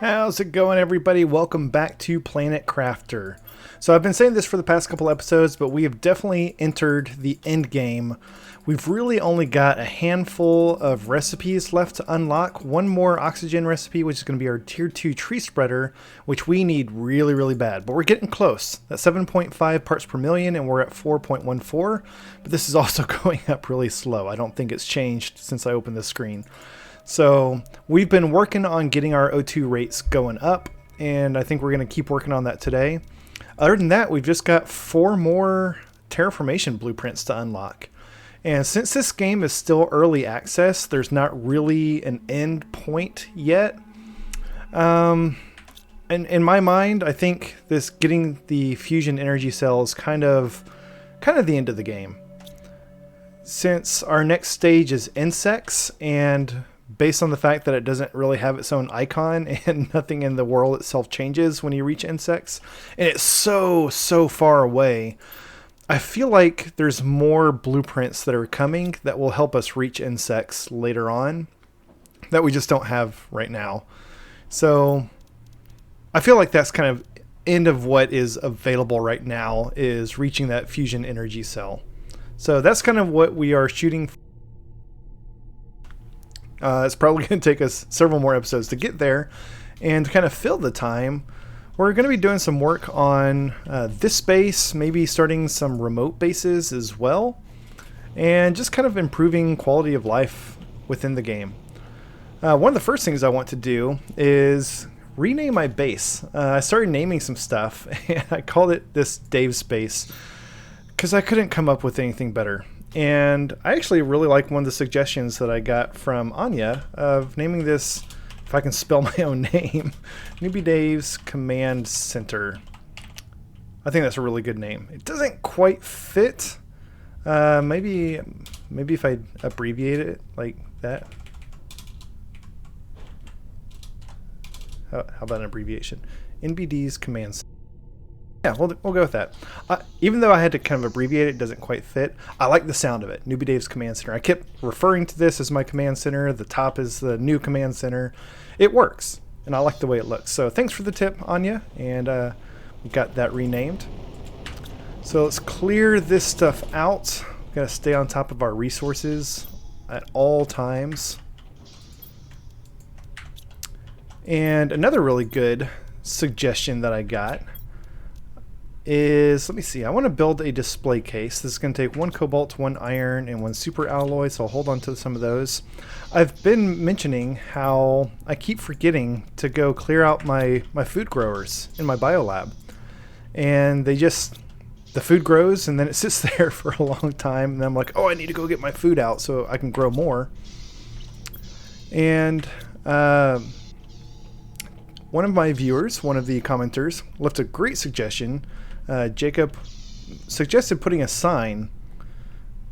How's it going, everybody? Welcome back to Planet Crafter. So I've been saying this for the past couple episodes, but we have definitely entered the end game. We've really only got a handful of recipes left to unlock. One more oxygen recipe, which is going to be our tier 2 tree spreader, which we need really, really bad. But we're getting close. That's 7.5 parts per million, and we're at 4.14. But this is also going up really slow. I don't think it's changed since I opened the screen. So we've been working on getting our O2 rates going up, and I think we're going to keep working on that today. Other than that, we've just got 4 more terraformation blueprints to unlock. And since this game is still early access, there's not really an end point yet. And in my mind, I think this getting the fusion energy cell is kind of the end of the game. Since our next stage is insects, and based on the fact that it doesn't really have its own icon and nothing in the world itself changes when you reach insects, and it's so far away, I feel like there's more blueprints that are coming that will help us reach insects later on that we just don't have right now. So I feel like that's kind of end of what is available right now, is reaching that fusion energy cell. So that's kind of what we are shooting for. It's probably going to take us several more episodes to get there, and to kind of fill the time, we're going to be doing some work on this base, maybe starting some remote bases as well, and just kind of improving quality of life within the game. One of the first things I want to do is rename my base. I started naming some stuff, and I called it this Dave's base because I couldn't come up with anything better. And I actually really like one of the suggestions that I got from Anya of naming this, if I can spell my own name, Newbie Dave's Command Center. I think that's a really good name. It doesn't quite fit. Maybe if I abbreviate it like that. How about an abbreviation? NBD's Command Center. Yeah, we'll go with that. Even though I had to kind of abbreviate it doesn't quite fit, I like the sound of it. Newbie Dave's Command Center. I kept referring to this as my command center. The top is the new command center. It works, and I like the way it looks. So thanks for the tip, Anya, and we got that renamed. So let's clear this stuff out. We've got to stay on top of our resources at all times. And another really good suggestion that I got is, let me see, I want to build a display case. This is going to take 1 cobalt, 1 iron, and 1 super alloy, so I'll hold on to some of those. I've been mentioning how I keep forgetting to go clear out my food growers in my biolab. And the food grows and then it sits there for a long time, and I'm like, oh, I need to go get my food out so I can grow more. And one of my viewers, one of the commenters, left a great suggestion. Jacob suggested putting a sign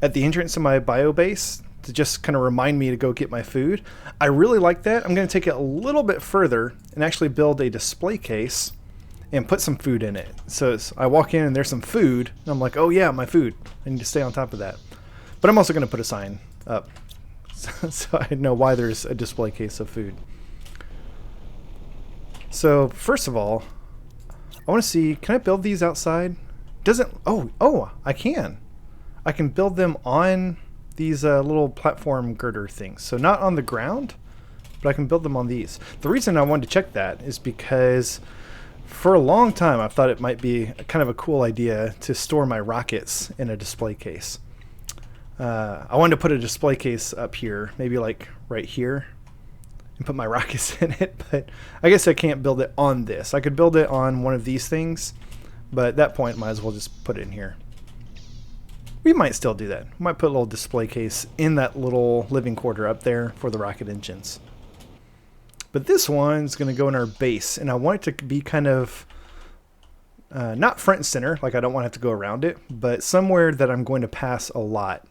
at the entrance of my bio base to just kind of remind me to go get my food. I really like that. I'm going to take it a little bit further and actually build a display case and put some food in it. So I walk in and there's some food, and I'm like, oh yeah, my food. I need to stay on top of that. But I'm also going to put a sign up so I know why there's a display case of food. So first of all, I want to see, can I build these outside? I can. I can build them on these little platform girder things. So not on the ground, but I can build them on these. The reason I wanted to check that is because for a long time I've thought it might be kind of a cool idea to store my rockets in a display case. I wanted to put a display case up here, maybe like right here, and put my rockets in it, but I guess I can't build it on this. I could build it on one of these things, but at that point might as well just put it in here. We might still do that. We might put a little display case in that little living quarter up there for the rocket engines. But this one's going to go in our base, and I want it to be kind of not front and center, like I don't want to have to go around it, but somewhere that I'm going to pass a lot.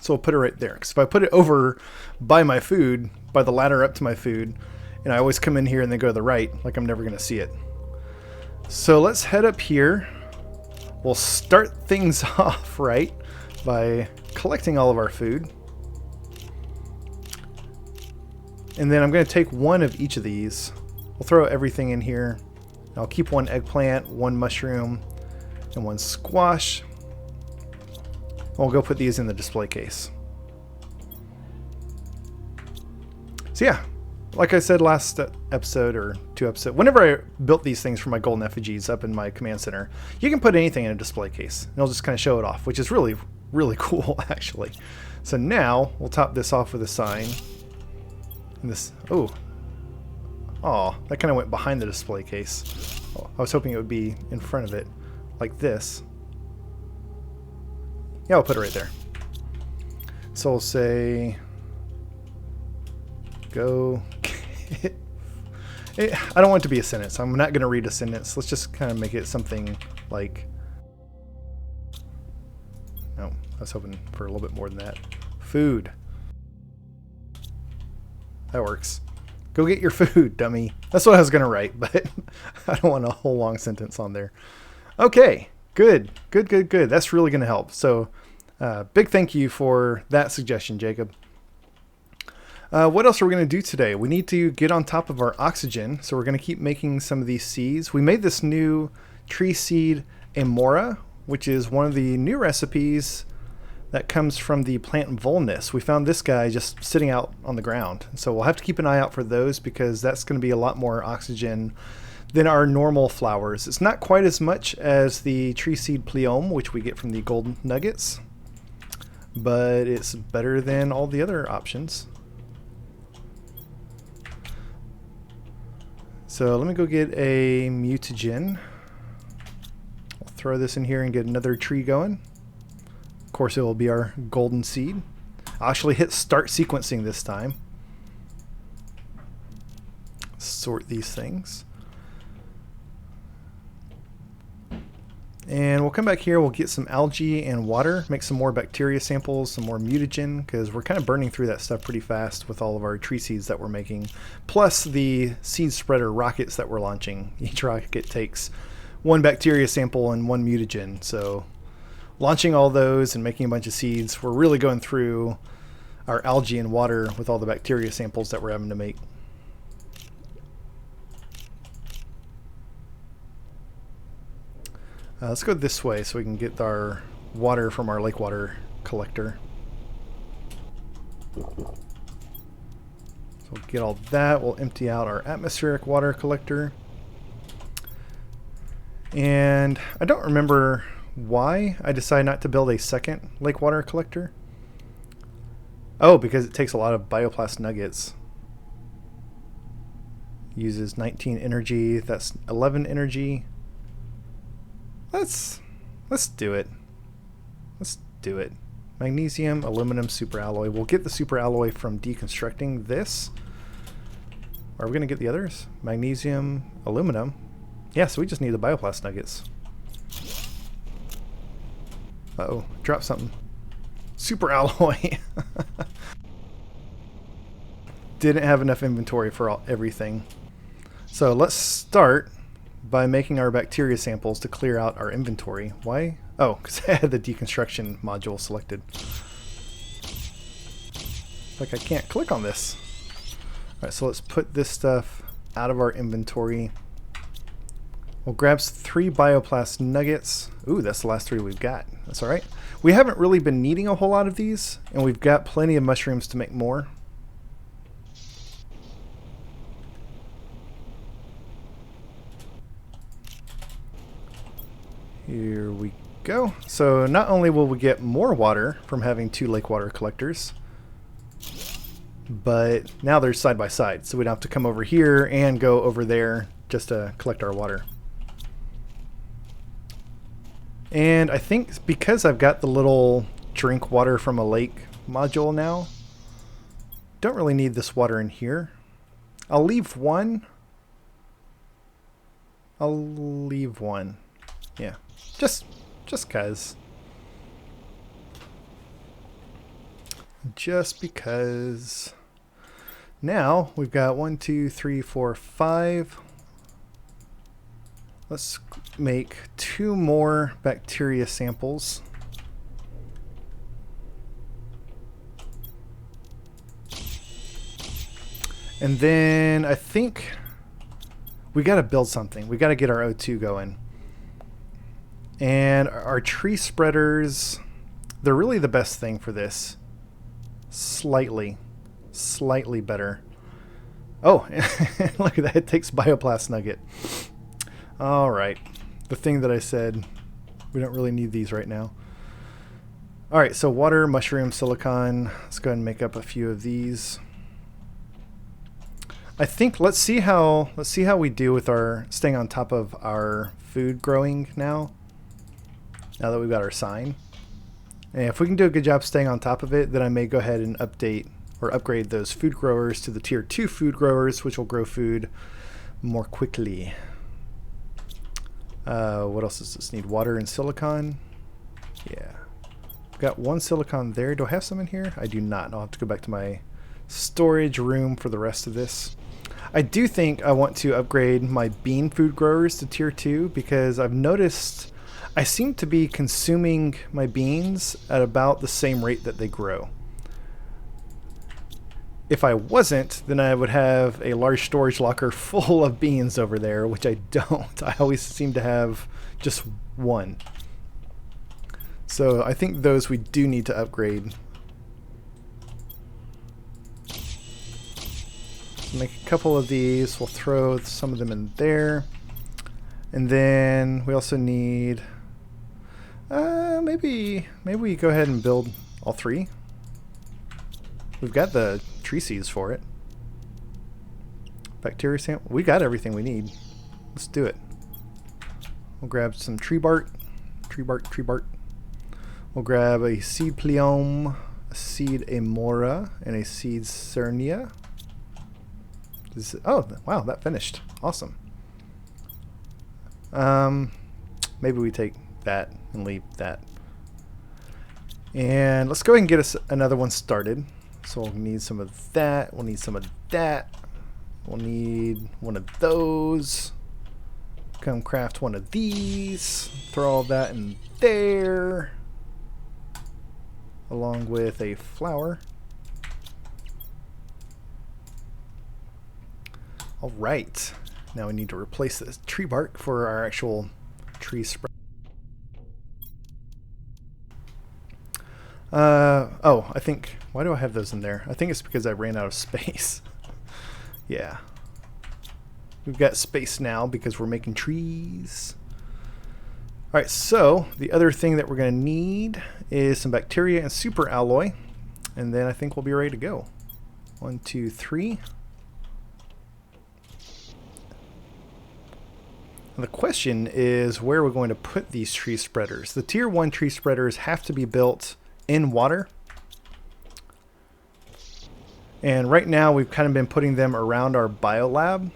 So we'll put it right there, because if I put it over by my food, by the ladder up to my food, and I always come in here and then go to the right, like I'm never going to see it. So let's head up here. We'll start things off right by collecting all of our food. And then I'm going to take one of each of these We'll throw everything in here. I'll keep one eggplant, one mushroom, and one squash. We'll go put these in the display case. So yeah, like I said last episode or 2 episodes, whenever I built these things for my golden effigies up in my command center, you can put anything in a display case and it'll just kind of show it off, which is really, really cool actually. So now we'll top this off with a sign. And this, oh, that kind of went behind the display case. Oh, I was hoping it would be in front of it, like this. Yeah, I'll put it right there. So we'll say, go get... I don't want it to be a sentence. I'm not going to read a sentence. Let's just kind of make it something like... No, I was hoping for a little bit more than that. Food. That works. Go get your food, dummy. That's what I was going to write, but I don't want a whole long sentence on there. Okay, good. That's really going to help. So big thank you for that suggestion, Jacob. What else are we going to do today? We need to get on top of our oxygen, so we're going to keep making some of these seeds. We made this new tree seed amora, which is one of the new recipes that comes from the plant Volnus. We found this guy just sitting out on the ground. So we'll have to keep an eye out for those because that's going to be a lot more oxygen than our normal flowers. It's not quite as much as the tree seed pliome, which we get from the golden nuggets, but it's better than all the other options. So let me go get a mutagen. I'll throw this in here and get another tree going. Of course, it will be our golden seed. I'll actually hit start sequencing this time. Sort these things. And we'll come back here, we'll get some algae and water, make some more bacteria samples, some more mutagen, because we're kind of burning through that stuff pretty fast with all of our tree seeds that we're making, plus the seed spreader rockets that we're launching. Each rocket takes 1 bacteria sample and 1 mutagen, so launching all those and making a bunch of seeds, we're really going through our algae and water with all the bacteria samples that we're having to make. Let's go this way so we can get our water from our lake water collector. So we'll get all that. We'll empty out our atmospheric water collector. And I don't remember why I decided not to build a second lake water collector. Oh, because it takes a lot of bioplast nuggets. Uses 19 energy. That's 11 energy. Let's do it. Let's do it. Magnesium, aluminum, superalloy. We'll get the superalloy from deconstructing this. Are we going to get the others? Magnesium, aluminum. Yeah, so we just need the bioplast nuggets. Uh-oh, drop something. Superalloy. Didn't have enough inventory for everything. So let's start by making our bacteria samples to clear out our inventory. Why? Oh, because I had the deconstruction module selected. Like I can't click on this. Alright, so let's put this stuff out of our inventory. We'll grab 3 bioplast nuggets. Ooh, that's the last 3 we've got. That's alright. We haven't really been needing a whole lot of these, and we've got plenty of mushrooms to make more. Here we go. So not only will we get more water from having 2 lake water collectors, but now they're side by side, so we don't have to come over here and go over there just to collect our water. And I think because I've got the little drink water from a lake module now, don't really need this water in here. I'll leave one. Yeah. Just cause. Just because. Now we've got 1, 2, 3, 4, 5. Let's make 2 more bacteria samples. And then I think we got to build something. We got to get our O2 going. And our tree spreaders, they're really the best thing for this. Slightly better. Oh, look at that. It takes bioplast nugget. All right. The thing that I said, we don't really need these right now. All right, so water, mushroom, silicon. Let's go ahead and make up a few of these. I think let's see how we do with our staying on top of our food growing now. Now that we've got our sign. And if we can do a good job staying on top of it, then I may go ahead and update or upgrade those food growers to the tier 2 food growers, which will grow food more quickly. What else does this need? Water and silicon. Yeah. Got one silicon there. Do I have some in here? I do not. I'll have to go back to my storage room for the rest of this. I do think I want to upgrade my bean food growers to tier 2 because I've noticed I seem to be consuming my beans at about the same rate that they grow. If I wasn't, then I would have a large storage locker full of beans over there, which I don't. I always seem to have just one. So I think those we do need to upgrade. So make a couple of these. We'll throw some of them in there. And then we also need... maybe we go ahead and build all 3. We've got the tree seeds for it. Bacteria sample. We got everything we need. Let's do it. We'll grab some tree bark. Tree bark. We'll grab a seed pliome, a seed amora, and a seed cernia. Oh, wow, that finished. Awesome. Maybe we take that and leave that. And let's go ahead and get us another one started. So we'll need some of that. We'll need some of that. We'll need one of those. Come craft one of these. Throw all that in there. Along with a flower. All right. Now we need to replace this tree bark for our actual tree spread. Oh, I think, why do I have those in there? I think it's because I ran out of space. Yeah. We've got space now because we're making trees. All right, so the other thing that we're going to need is some bacteria and super alloy. And then I think we'll be ready to go. 1, 2, 3. And the question is where we're going to put these tree spreaders. The tier 1 tree spreaders have to be built in water. And right now we've kind of been putting them around our biolab.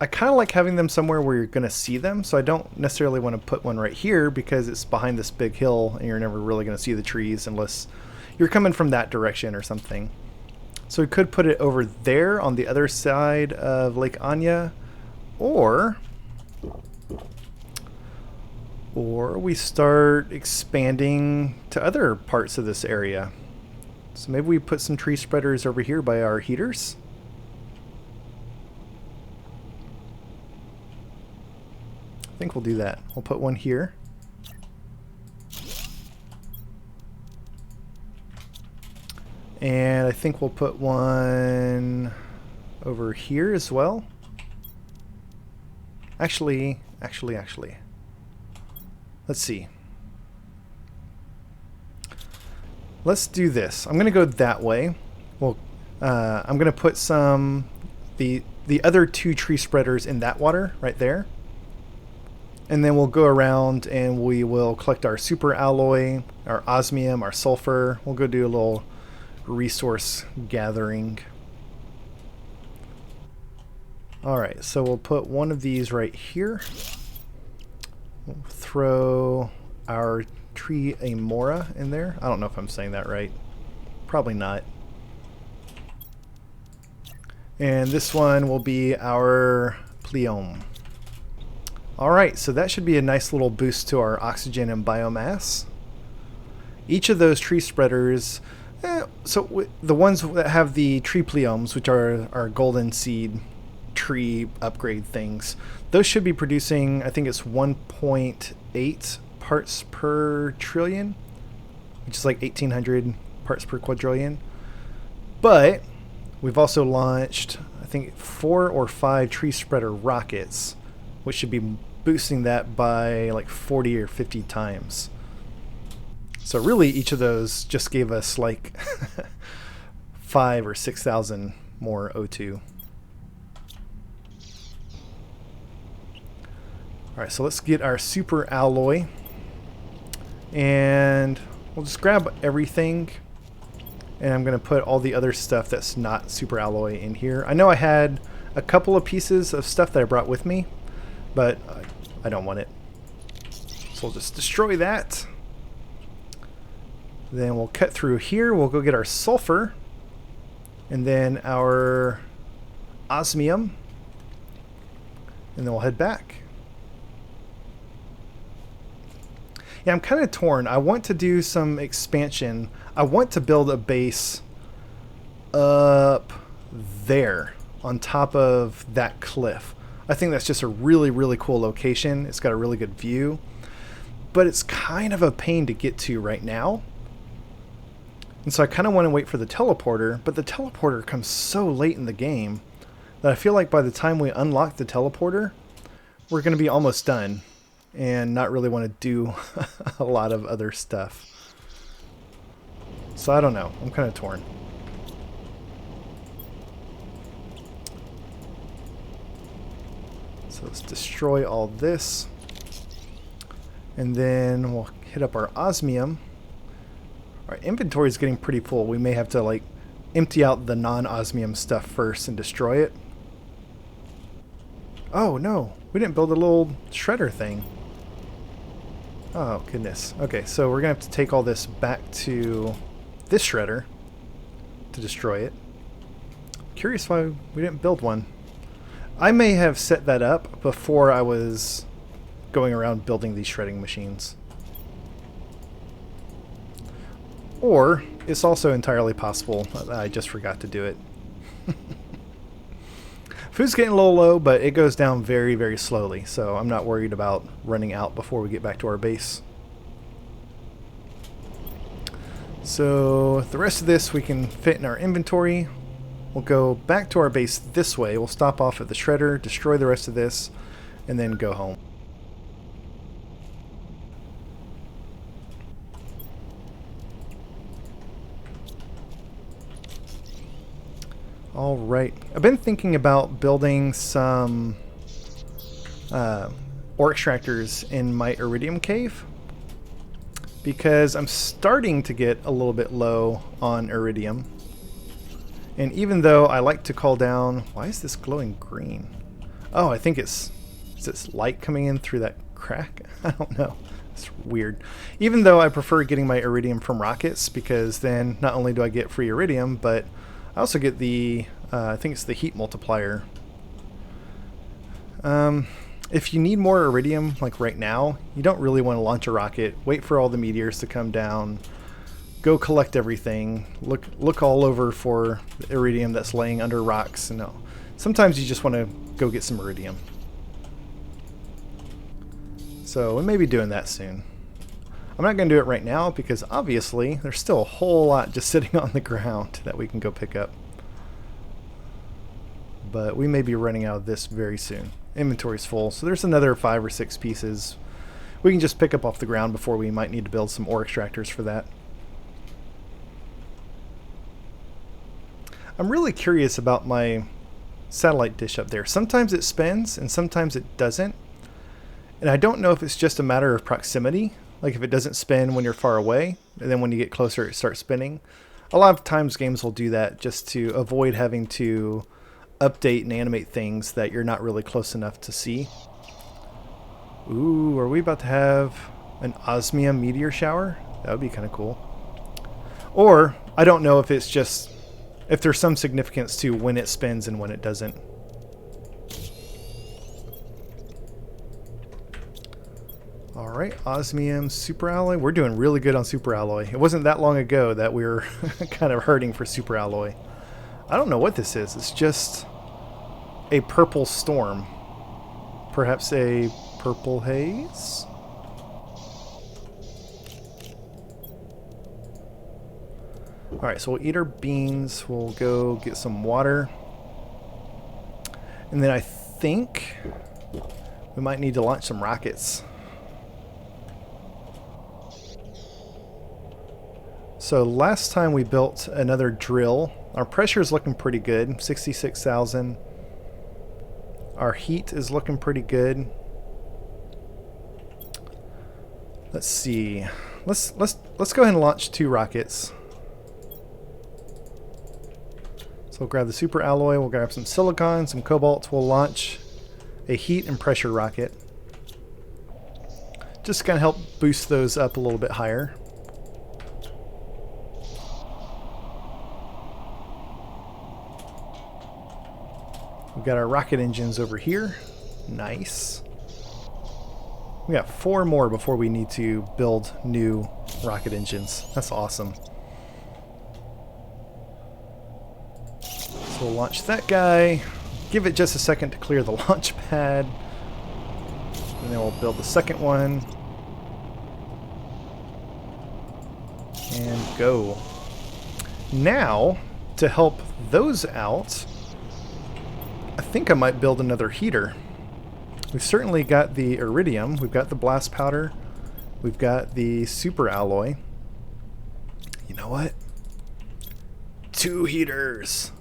I kind of like having them somewhere where you're going to see them, so I don't necessarily want to put one right here because it's behind this big hill and you're never really going to see the trees unless you're coming from that direction or something. So we could put it over there on the other side of Lake Anya, or we start expanding to other parts of this area. So maybe we put some tree spreaders over here by our heaters. I think we'll do that. We'll put one here. And I think we'll put one over here as well. Actually. Let's see. Let's do this. I'm going to go that way. Well, I'm going to put the other 2 tree spreaders in that water right there. And then we'll go around and we will collect our super alloy, our osmium, our sulfur. We'll go do a little resource gathering. Alright, so we'll put one of these right here. We'll throw our tree amora in there. I don't know if I'm saying that right. Probably not. And this one will be our pliome. Alright, so that should be a nice little boost to our oxygen and biomass. Each of those tree spreaders The ones that have the tree pleomes, which are our golden seed tree upgrade things, those should be producing, I think it's 1.8 parts per trillion, which is like 1800 parts per quadrillion. But we've also launched, I think, 4 or 5 tree spreader rockets, which should be boosting that by like 40 or 50 times. So really each of those just gave us like 5 or 6,000 more O2. Alright, so let's get our super alloy, and we'll just grab everything, and I'm going to put all the other stuff that's not super alloy in here. I know I had a couple of pieces of stuff that I brought with me, but I don't want it. So we'll just destroy that. Then we'll cut through here, we'll go get our sulfur, and then our osmium, and then we'll head back. Yeah, I'm kind of torn. I want to do some expansion. I want to build a base up there on top of that cliff. I think that's just a really, really cool location. It's got a really good view, but it's kind of a pain to get to right now. And so I kind of want to wait for the teleporter, but the teleporter comes so late in the game that I feel like by the time we unlock the teleporter, we're going to be almost done and not really want to do a lot of other stuff. So I don't know. I'm kind of torn. So let's destroy all this. And then we'll hit up our osmium. Our inventory is getting pretty full. We may have to like empty out the non-osmium stuff first and destroy it. Oh no, we didn't build a little shredder thing. Oh goodness. Okay, so we're gonna have to take all this back to this shredder to destroy it. Curious why we didn't build one. I may have set that up before I was going around building these shredding machines. Or it's also entirely possible that I just forgot to do it. Food's getting a little low, but it goes down very, very slowly, so I'm not worried about running out before we get back to our base. So the rest of this we can fit in our inventory. We'll go back to our base this way. We'll stop off at the shredder, destroy the rest of this, and then go home. Alright, I've been thinking about building some ore extractors in my iridium cave because I'm starting to get a little bit low on iridium. And even though I like to call down... Why is this glowing green? Oh, I think it's... Is this light coming in through that crack? I don't know. It's weird. Even though I prefer getting my iridium from rockets, because then not only do I get free iridium, but I also get the, I think it's the heat multiplier. If you need more iridium, like right now, you don't really want to launch a rocket, wait for all the meteors to come down, go collect everything, look all over for the iridium that's laying under rocks. No, sometimes you just want to go get some iridium. So we may be doing that soon. I'm not going to do it right now because obviously there's still a whole lot just sitting on the ground that we can go pick up. But we may be running out of this very soon. Inventory's full, so there's another 5 or 6 pieces we can just pick up off the ground before we might need to build some ore extractors for that. I'm really curious about my satellite dish up there. Sometimes it spins and sometimes it doesn't. And I don't know if it's just a matter of proximity. Like if it doesn't spin when you're far away, and then when you get closer it starts spinning. A lot of times games will do that just to avoid having to update and animate things that you're not really close enough to see. Ooh, are we about to have an osmium meteor shower? That would be kind of cool. Or, I don't know if it's just, if there's some significance to when it spins and when it doesn't. Alright. right, osmium, super alloy. We're doing really good on super alloy. It wasn't that long ago that we were kind of hurting for super alloy. I don't know what this is. It's just a purple storm. Perhaps a purple haze? Alright, so we'll eat our beans. We'll go get some water. And then I think we might need to launch some rockets. So last time we built another drill. Our pressure is looking pretty good, 66,000. Our heat is looking pretty good. Let's see. Let's go ahead and launch 2 rockets. So we'll grab the super alloy, we'll grab some silicon, some cobalt, we'll launch a heat and pressure rocket. Just to kind of help boost those up a little bit higher. We've got our rocket engines over here. Nice. We got 4 more before we need to build new rocket engines. That's awesome. So we'll launch that guy. Give it just a second to clear the launch pad. And then we'll build the second one. And go. Now, to help those out, I think I might build another heater. We've certainly got the iridium, we've got the blast powder, we've got the super alloy. You know what? 2 heaters.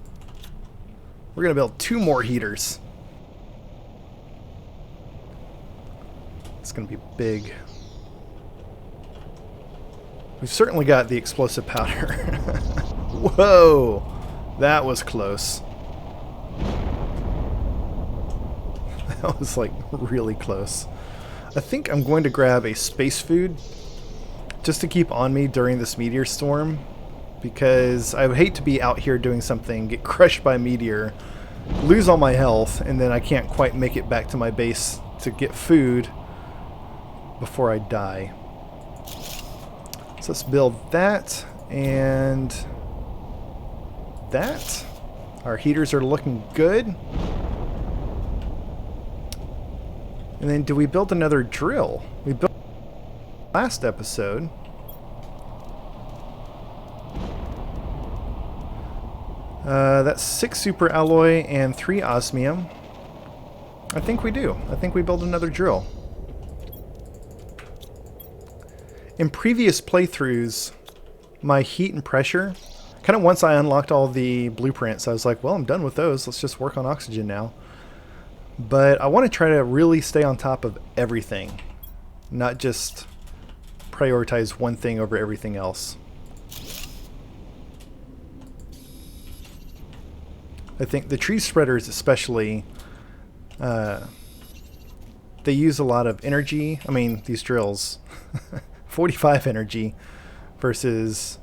We're gonna build 2 more heaters. It's gonna be big. We've certainly got the explosive powder. Whoa! That was close. That was like really close. I think I'm going to grab a space food just to keep on me during this meteor storm, because I would hate to be out here doing something, get crushed by a meteor, lose all my health, and then I can't quite make it back to my base to get food before I die. So let's build that and that. Our heaters are looking good. And then do we build another drill? We built last episode. That's 6 super alloy and 3 osmium. I think we do. I think we build another drill. In previous playthroughs, my heat and pressure, kind of once I unlocked all the blueprints, I was like, well, I'm done with those. Let's just work on oxygen now. But I want to try to really stay on top of everything, not just prioritize one thing over everything else. I think the tree spreaders especially, they use a lot of energy. I mean, these drills, 45 energy versus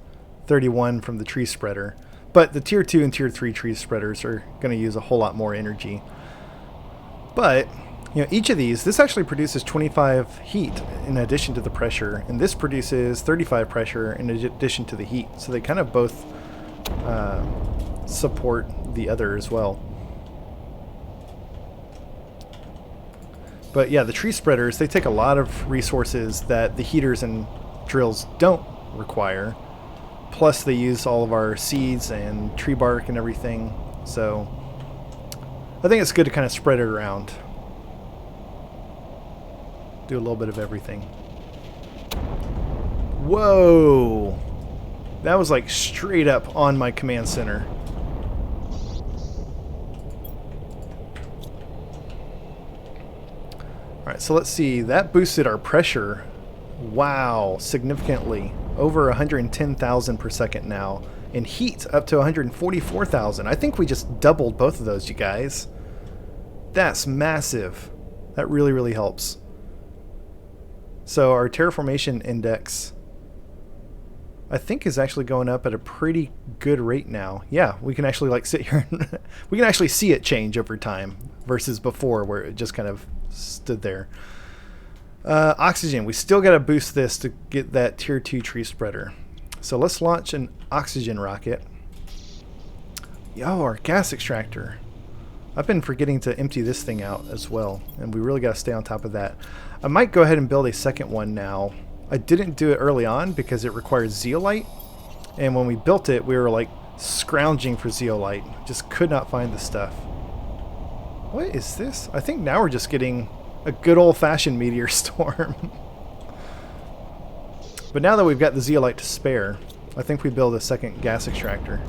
31 from the tree spreader. But the tier 2 and tier 3 tree spreaders are going to use a whole lot more energy. But, you know, each of these, this actually produces 25 heat in addition to the pressure, and this produces 35 pressure in addition to the heat. So they kind of both support the other as well. But yeah, the tree spreaders, they take a lot of resources that the heaters and drills don't require. Plus they use all of our seeds and tree bark and everything. So I think it's good to kind of spread it around. Do a little bit of everything. Whoa! That was like straight up on my command center. Alright, so let's see. That boosted our pressure. Wow, significantly. Over 110,000 per second now. And heat up to 144,000. I think we just doubled both of those, you guys. That's massive. That really, really helps. So our terraformation index, I think, is actually going up at a pretty good rate now. Yeah, we can actually like sit here and we can actually see it change over time versus before where it just kind of stood there. Oxygen. We still got to boost this to get that tier 2 tree spreader. So let's launch an oxygen rocket. Yo, our gas extractor. I've been forgetting to empty this thing out as well, and we really got to stay on top of that. I might go ahead and build a second one now. I didn't do it early on because it requires zeolite, and when we built it, we were like scrounging for zeolite. Just could not find the stuff. What is this? I think now we're just getting a good old-fashioned meteor storm. But now that we've got the zeolite to spare, I think we build a second gas extractor.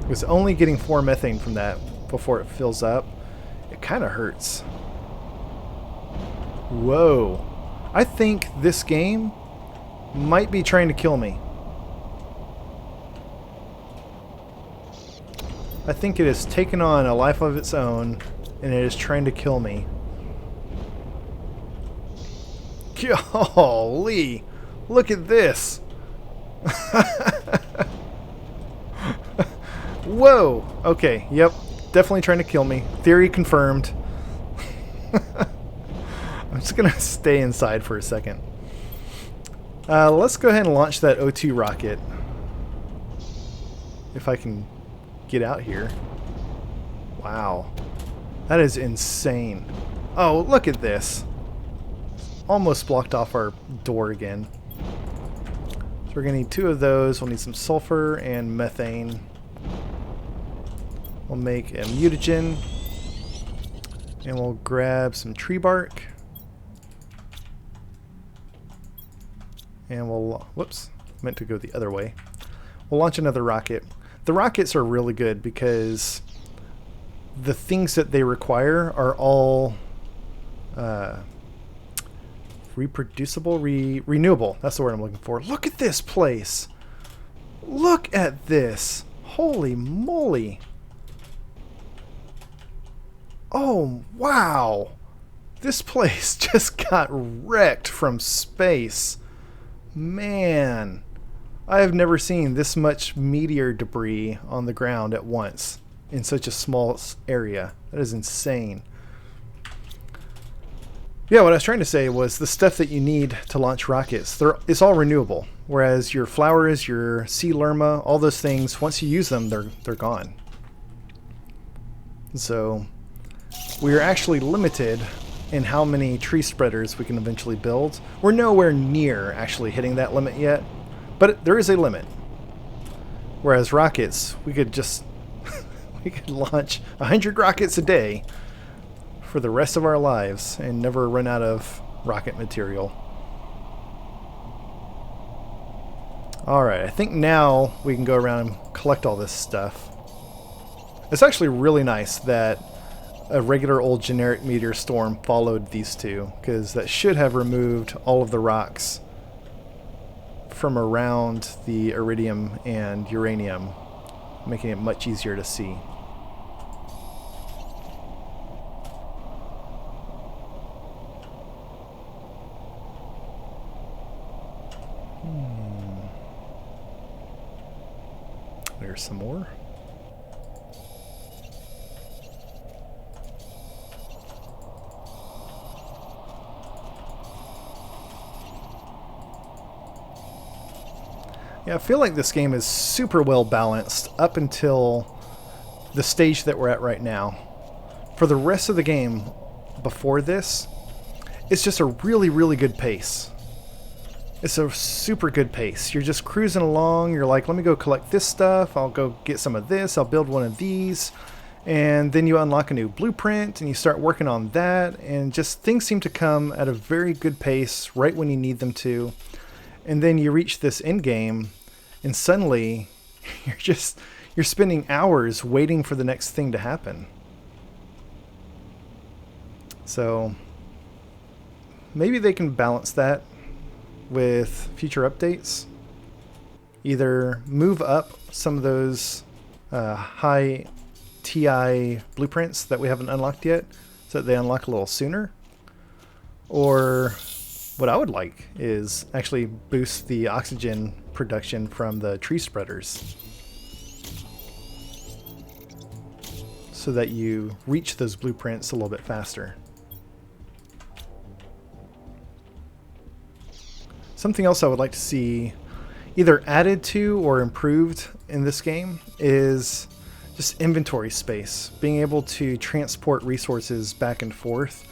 Because only getting 4 methane from that before it fills up, it kind of hurts. Whoa. I think this game might be trying to kill me. I think it has taken on a life of its own, and it is trying to kill me. Golly! Look at this! Whoa! Okay, yep. Definitely trying to kill me. Theory confirmed. I'm just gonna stay inside for a second. Let's go ahead and launch that O2 rocket. If I can get out here. Wow. That is insane. Oh, look at this. Almost blocked off our door again. So we're gonna need 2 of those. We'll need some sulfur and methane. We'll make a mutagen. And we'll grab some tree bark. And we'll, whoops, meant to go the other way. We'll launch another rocket. The rockets are really good because the things that they require are all reproducible, renewable. That's the word I'm looking for. Look at this place. Look at this. Holy moly. Oh, wow. This place just got wrecked from space. Man. I have never seen this much meteor debris on the ground at once in such a small area. That is insane. Yeah, what I was trying to say was the stuff that you need to launch rockets, it's all renewable. Whereas your flowers, your sea lerma, all those things, once you use them, they're gone. So we are actually limited in how many tree spreaders we can eventually build. We're nowhere near actually hitting that limit yet, but there is a limit. Whereas rockets, we could just we could launch 100 rockets a day for the rest of our lives and never run out of rocket material. Alright, I think now we can go around and collect all this stuff. It's actually really nice that a regular old generic meteor storm followed these two, because that should have removed all of the rocks from around the iridium and uranium, making it much easier to see. There's some more. Yeah, I feel like this game is super well balanced up until the stage that we're at right now. For the rest of the game before this, it's just a really, really good pace. It's a super good pace. You're just cruising along. You're like, let me go collect this stuff. I'll go get some of this. I'll build one of these. And then you unlock a new blueprint and you start working on that. And just things seem to come at a very good pace right when you need them to. And then you reach this end game and suddenly you're spending hours waiting for the next thing to happen. So maybe they can balance that with future updates. Either move up some of those high TI blueprints that we haven't unlocked yet so that they unlock a little sooner. Or what I would like is actually boost the oxygen production from the tree spreaders so that you reach those blueprints a little bit faster. Something else I would like to see either added to or improved in this game is just inventory space, being able to transport resources back and forth.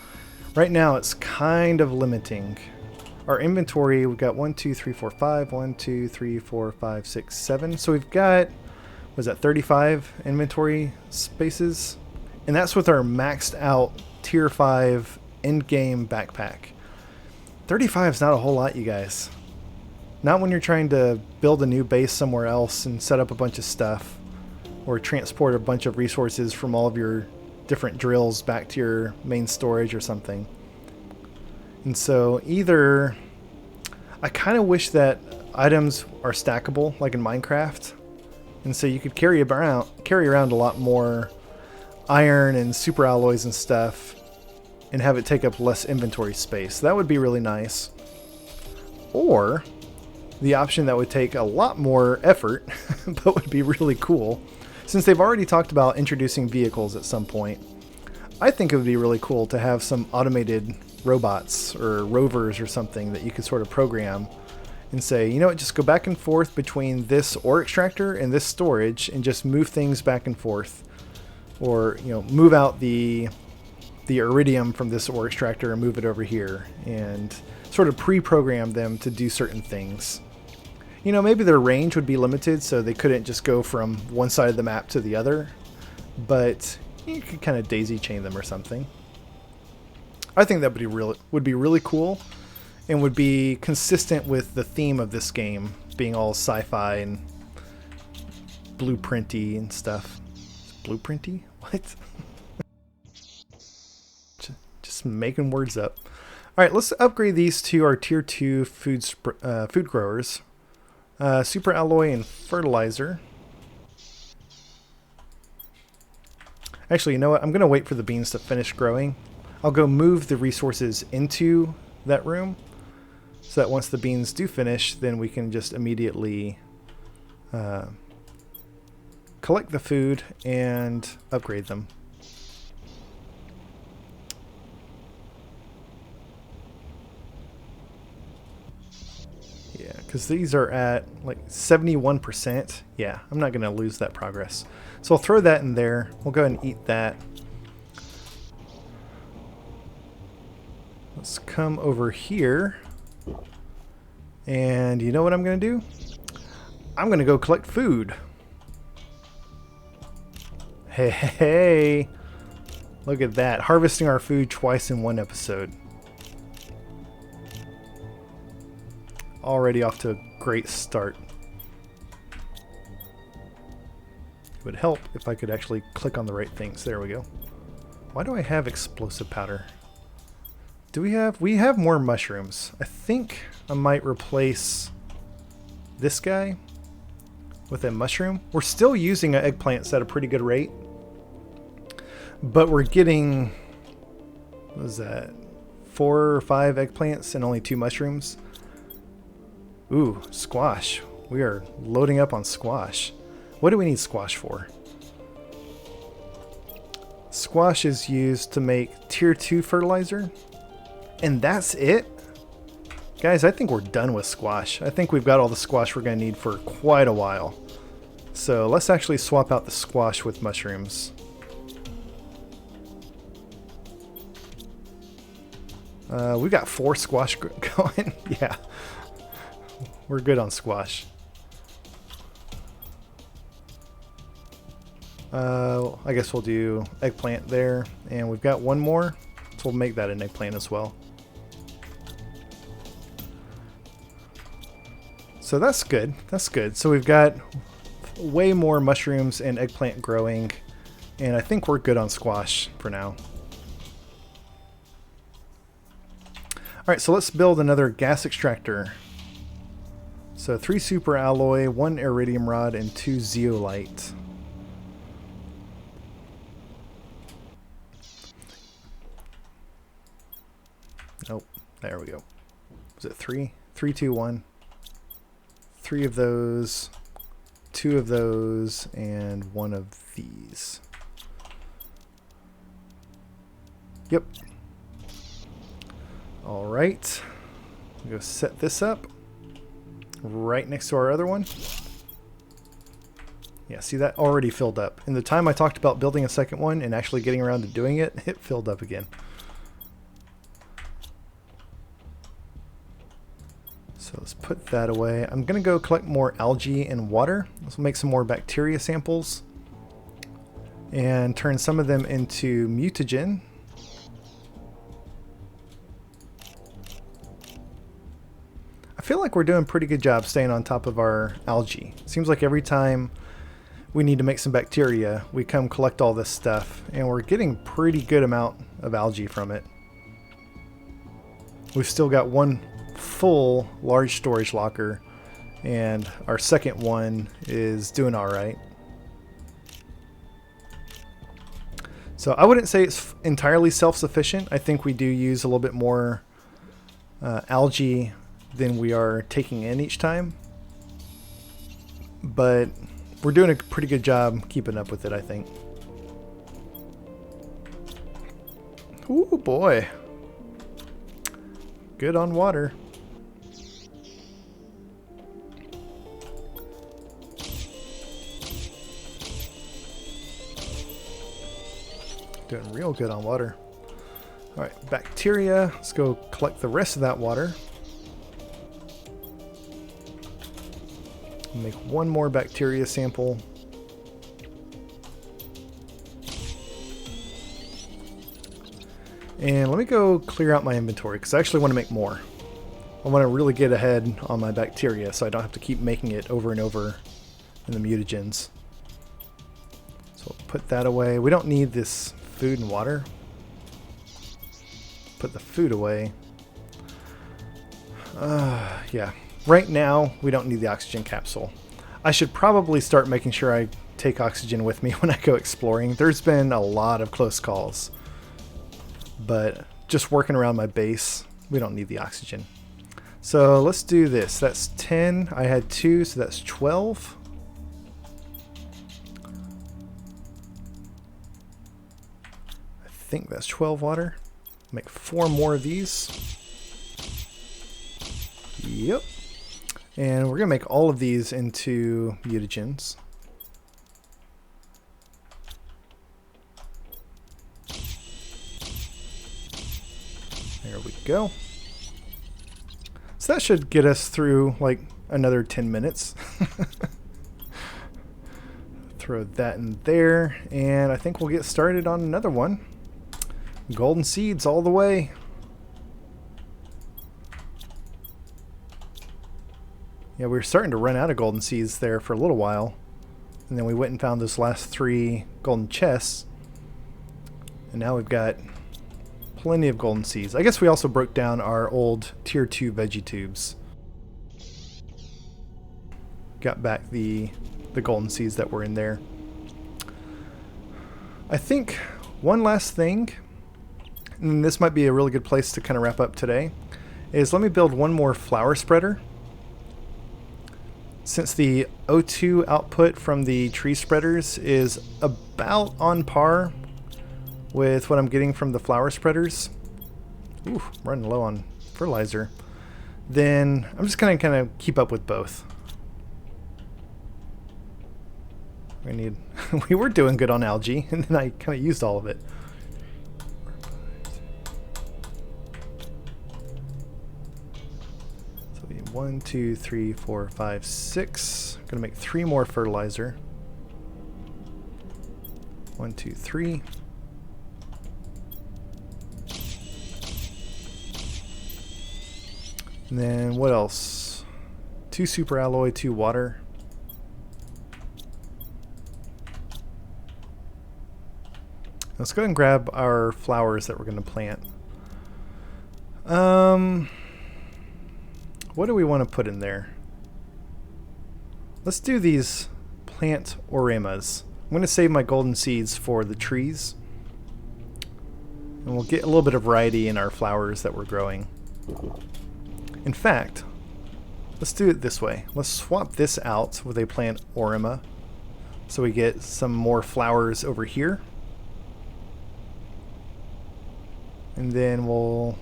Right now it's kind of limiting. Our inventory, we've got 1, 2, 3, 4, 5, 1, 2, 3, 4, 5, 6, 7. So we've got, was that 35 inventory spaces? And that's with our maxed out tier 5 end game backpack. 35 is not a whole lot, you guys. Not when you're trying to build a new base somewhere else and set up a bunch of stuff, or transport a bunch of resources from all of your different drills back to your main storage or something. And so either, I kind of wish that items are stackable like in Minecraft, and so you could carry around a lot more iron and super alloys and stuff and have it take up less inventory space. That would be really nice. Or the option that would take a lot more effort but would be really cool, since they've already talked about introducing vehicles at some point. I think it would be really cool to have some automated robots or rovers or something that you could sort of program and say, you know what, just go back and forth between this ore extractor and this storage and just move things back and forth. Or, you know, move out the iridium from this ore extractor and move it over here, and sort of pre-program them to do certain things. You know, maybe their range would be limited, so they couldn't just go from one side of the map to the other, but you could kind of daisy chain them or something. I think that would be really cool, and would be consistent with the theme of this game being all sci-fi and blueprinty and stuff. Blueprinty? What? Just making words up. All right, let's upgrade these to our tier 2 food growers. Super alloy and fertilizer. Actually, you know what? I'm going to wait for the beans to finish growing. I'll go move the resources into that room, so that once the beans do finish, then we can just immediately collect the food and upgrade them. Yeah, because these are at like 71%. Yeah, I'm not going to lose that progress. So I'll throw that in there. We'll go ahead and eat that. Let's come over here. And you know what I'm going to do? I'm going to go collect food. Hey, hey, hey. Look at that. Harvesting our food twice in one episode. Already off to a great start. It would help if I could actually click on the right things. There we go. Why do I have explosive powder? Do we have more mushrooms. I think I might replace this guy with a mushroom. We're still using eggplants at a pretty good rate, but we're getting, what was that, 4 or 5 eggplants and only 2 mushrooms. Ooh, squash. We are loading up on squash. What do we need squash for? Squash is used to make tier 2 fertilizer. And that's it? Guys, I think we're done with squash. I think we've got all the squash we're going to need for quite a while. So let's actually swap out the squash with mushrooms. We've got 4 squash going. Yeah, we're good on squash. I guess we'll do eggplant there, and we've got 1 more, so we'll make that an eggplant as well. So that's good. That's good. So we've got way more mushrooms and eggplant growing, and I think we're good on squash for now. Alright, so let's build another gas extractor. So 3 super alloy, 1 iridium rod, and 2 zeolite. Nope, there we go. Was it 3? 3, 2, 1. 3 of those, 2 of those, and 1 of these. Yep. All right. Go set this up. right next to our other one. Yeah, see, that already filled up. In the time I talked about building a second one and actually getting around to doing it, it filled up again. So let's put that away. I'm going to go collect more algae and water. Let's make some more bacteria samples and turn some of them into mutagen. I feel like we're doing a pretty good job staying on top of our algae. Seems like every time we need to make some bacteria, we come collect all this stuff, and we're getting pretty good amount of algae from it. We've still got one full large storage locker, and our second one is doing all right. So I wouldn't say it's entirely self-sufficient. I think we do use a little bit more algae than we are taking in each time, but we're doing a pretty good job keeping up with it, I think. Ooh, boy. Good on water. Doing real good on water. Alright, bacteria. Let's go collect the rest of that water. Make one more bacteria sample. And let me go clear out my inventory because I actually want to make more. I want to really get ahead on my bacteria so I don't have to keep making it over and over in the mutagens. So we'll put that away. We don't need this food and water. Put the food away. Yeah. Right now, we don't need the oxygen capsule. I should probably start making sure I take oxygen with me when I go exploring. There's been a lot of close calls. But just working around my base, we don't need the oxygen. So let's do this. That's 10. I had 2, so that's 12. I think that's 12 water. Make 4 more of these. Yep. And we're going to make all of these into mutagens. There we go. So that should get us through like another 10 minutes. Throw that in there, and I think we'll get started on another one. Golden seeds all the way. Yeah, we were starting to run out of golden seeds there for a little while. And then we went and found those last 3 golden chests. And now we've got plenty of golden seeds. I guess we also broke down our old tier 2 veggie tubes. Got back the golden seeds that were in there. I think one last thing, and this might be a really good place to kind of wrap up today, is let me build one more flower spreader. Since the O2 output from the tree spreaders is about on par with what I'm getting from the flower spreaders, ooh, I'm running low on fertilizer, then I'm just going to kind of keep up with both. We were doing good on algae, and then I kind of used all of it. So we need 1, 2, 3, 4, 5, 6. I'm gonna make 3 more fertilizer. 1, 2, 3. And then what else? 2 super alloy, 2 water. Let's go ahead and grab our flowers that we're going to plant. What do we want to put in there? Let's do these plant oremas. I'm going to save my golden seeds for the trees. And we'll get a little bit of variety in our flowers that we're growing. In fact, let's do it this way. Let's swap this out with a plant orema so we get some more flowers over here. And then we'll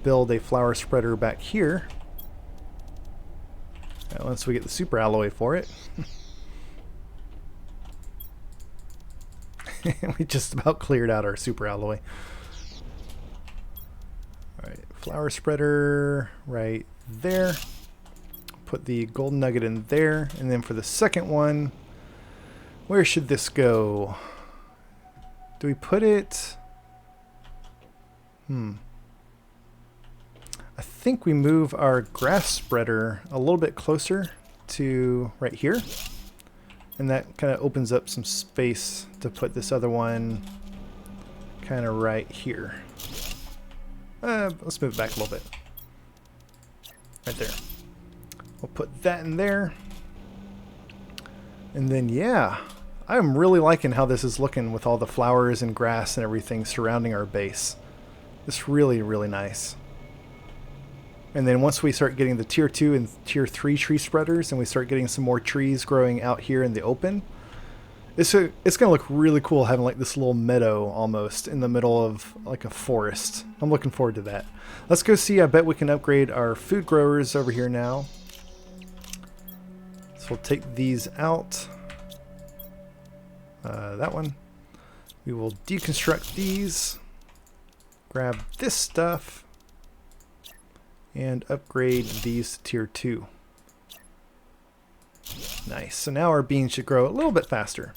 build a flower spreader back here Once we get the super alloy for it. We just about cleared out our super alloy. Alright, flower spreader right there. Put the golden nugget in there. And then for the second one, where should this go? Do we put it... I think we move our grass spreader a little bit closer to right here. And that kind of opens up some space to put this other one kind of right here. Let's move it back a little bit. Right there. We'll put that in there. And then, yeah, I'm really liking how this is looking with all the flowers and grass and everything surrounding our base. It's really, really nice. And then once we start getting the tier 2 and tier 3 tree spreaders and we start getting some more trees growing out here in the open, it's going to look really cool having like this little meadow almost in the middle of like a forest. I'm looking forward to that. Let's go see. I bet we can upgrade our food growers over here now. So we'll take these out. That one. We will deconstruct these. Grab this stuff. And upgrade these to tier 2. Nice. So now our beans should grow a little bit faster.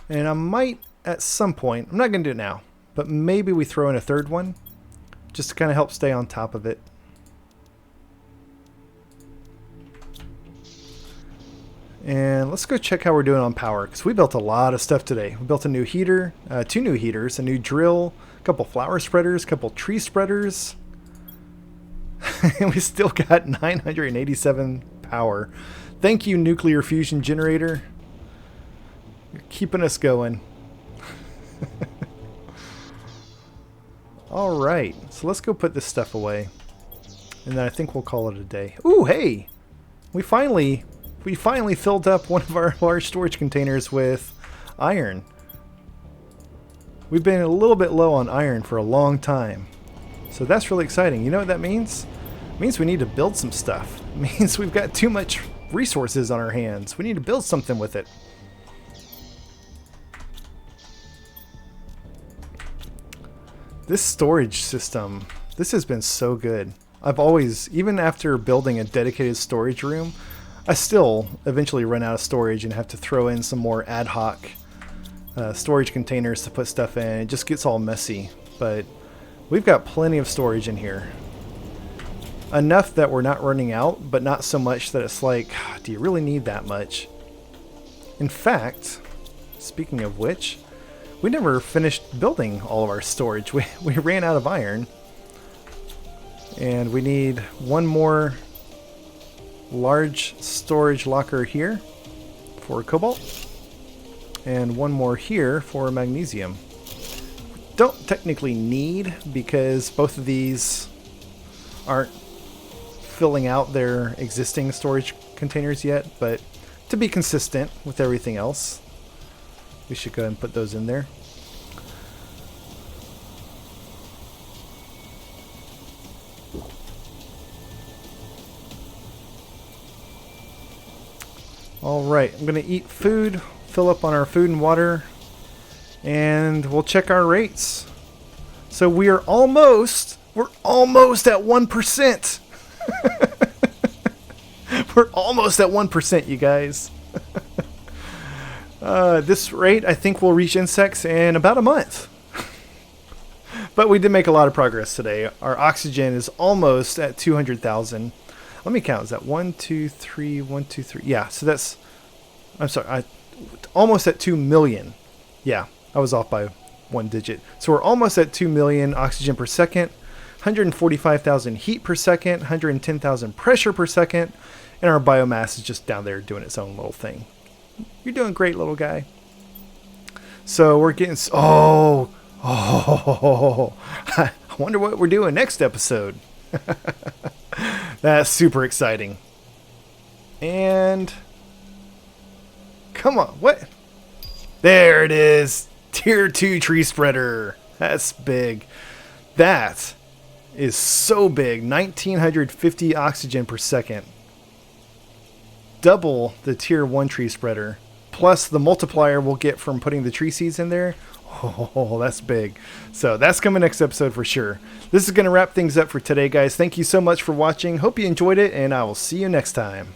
And I might, at some point, I'm not going to do it now, but maybe we throw in a third one, just to kind of help stay on top of it. And let's go check how we're doing on power, because we built a lot of stuff today. We built a new heater, 2 new heaters, a new drill, a couple flower spreaders, a couple tree spreaders. And we still got 987 power. Thank you, nuclear fusion generator. You're keeping us going. All right, so let's go put this stuff away, and then I think we'll call it a day. Ooh, hey, we finally filled up one of our large storage containers with iron. We've been a little bit low on iron for a long time, so that's really exciting. You know what that means? It means we need to build some stuff. It means we've got too much resources on our hands. We need to build something with it. This storage system, this has been so good. I've always, even after building a dedicated storage room, I still eventually run out of storage and have to throw in some more ad hoc storage containers to put stuff in. It just gets all messy, but we've got plenty of storage in here. Enough that we're not running out, but not so much that it's like, do you really need that much? In fact, speaking of which, we never finished building all of our storage. We ran out of iron. And we need one more large storage locker here for cobalt. And one more here for magnesium. Don't technically need, because both of these aren't filling out their existing storage containers yet, but to be consistent with everything else, we should go ahead and put those in there. Alright, I'm going to eat food, fill up on our food and water, and we'll check our rates. So we're almost at 1%. We're almost at 1%, you guys. This rate, I think we'll reach insects in about a month. But we did make a lot of progress today. Our oxygen is almost at 200,000. Let me count. Is that 1, 2, 3, 1, 2, 3? Yeah, so that's... I'm sorry. Almost at 2 million. Yeah, I was off by one digit. So we're almost at 2 million oxygen per second. 145,000 heat per second, 110,000 pressure per second, and our biomass is just down there doing its own little thing. You're doing great, little guy. So we're getting... I wonder what we're doing next episode. That's super exciting. And... come on, what? There it is! Tier 2 tree spreader. That's big. That is so big. 1950 oxygen per second. double the tier 1 tree spreader. Plus the multiplier we'll get from putting the tree seeds in there. Oh, that's big. So that's coming next episode for sure. This is going to wrap things up for today, guys. Thank you so much for watching. Hope you enjoyed it, and I will see you next time.